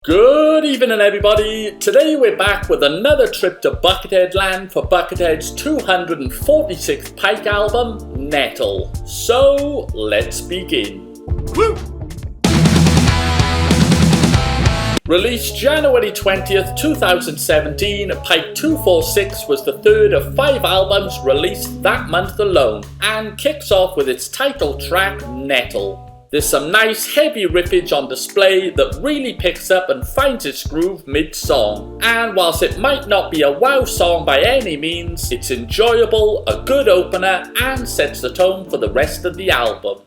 Good evening everybody, today we're back with another trip to Buckethead land for Buckethead's 246th Pike album, Nettle. So, let's begin. Woo! Released January 20th, 2017, Pike 246 was the third of 5 albums released that month alone, and kicks off with its title track, Nettle. There's some nice heavy riffage on display that really picks up and finds its groove mid-song. And whilst it might not be a wow song by any means, it's enjoyable, a good opener, and sets the tone for the rest of the album.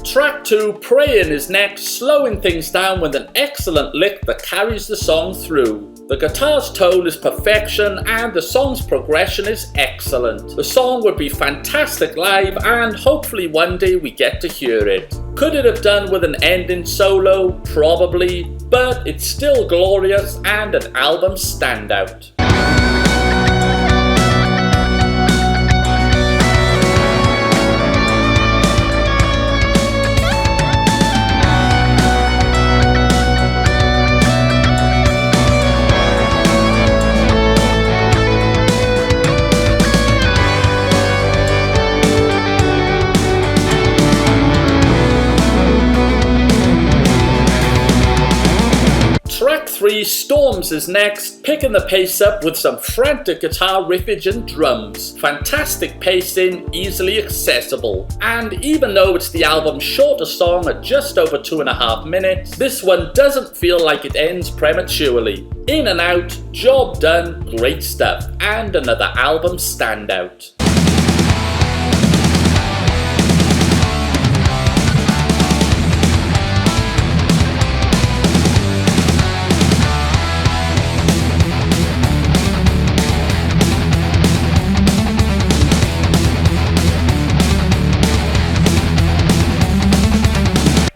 Track 2, Prayin', is next, slowing things down with an excellent lick that carries the song through. The guitar's tone is perfection and the song's progression is excellent. The song would be fantastic live and hopefully one day we get to hear it. Could it have done with an ending solo? Probably, but it's still glorious and an album standout. Track 3, Storms, is next, picking the pace up with some frantic guitar riffage and drums. Fantastic pacing, easily accessible. And even though it's the album's shortest song at just over 2.5 minutes, this one doesn't feel like it ends prematurely. In and out, job done, great stuff, and another album standout.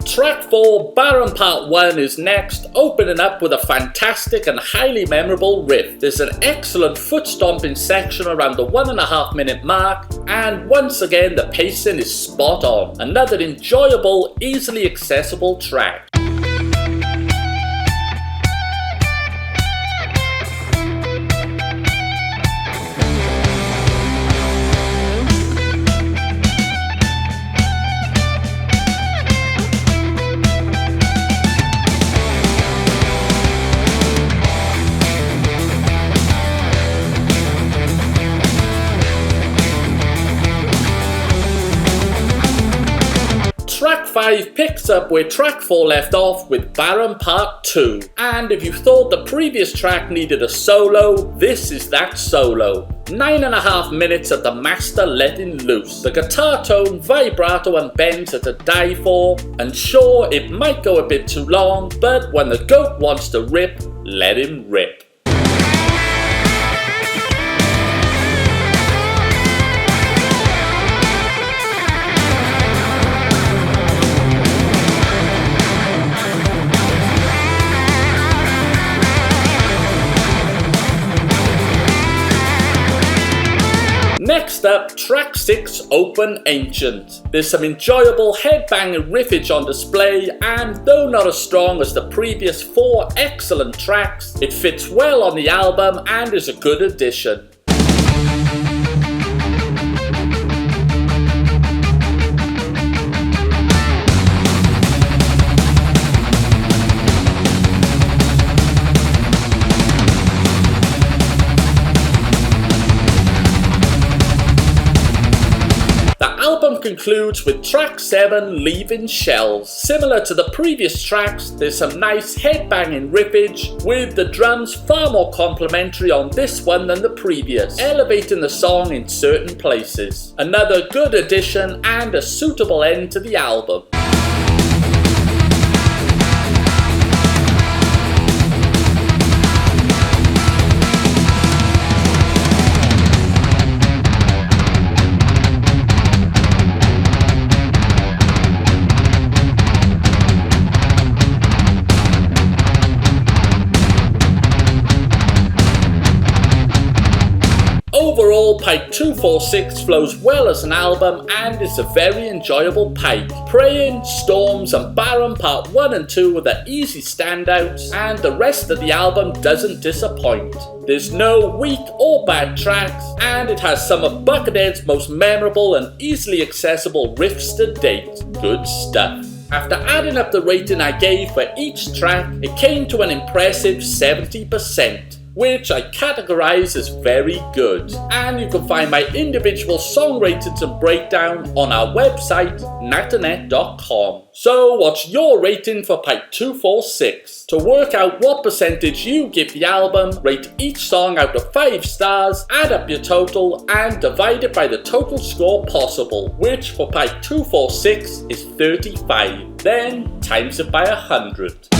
Track 4, Barren Part 1, is next, opening up with a fantastic and highly memorable riff. There's an excellent foot stomping section around the 1.5 minute mark, and once again the pacing is spot on. Another enjoyable, easily accessible track. Track 5 picks up where track 4 left off with Barren Part 2. And if you thought the previous track needed a solo, this is that solo. 9.5 minutes of the master letting loose. The guitar tone, vibrato and bends are to die for, and sure, it might go a bit too long, but when the goat wants to rip, let him rip. Next up, track 6, Open Ancient. There's some enjoyable headbanging riffage on display, and though not as strong as the previous 4 excellent tracks, it fits well on the album and is a good addition. The album concludes with track 7, Leaving Shells. Similar to the previous tracks, there's some nice headbanging riffage, with the drums far more complimentary on this one than the previous, elevating the song in certain places. Another good addition and a suitable end to the album. Overall, Pike 246 flows well as an album and is a very enjoyable Pike. Praying, Storms and Baron Part 1 and 2 are the easy standouts, and the rest of the album doesn't disappoint. There's no weak or bad tracks, and it has some of Buckethead's most memorable and easily accessible riffs to date. Good stuff. After adding up the rating I gave for each track, it came to an impressive 70%. Which I categorize as very good. And you can find my individual song ratings and breakdown on our website, natanet.com. So what's your rating for Pike 246? To work out what percentage you give the album, rate each song out of 5 stars, add up your total, and divide it by the total score possible, which for Pike 246 is 35. Then times it by 100.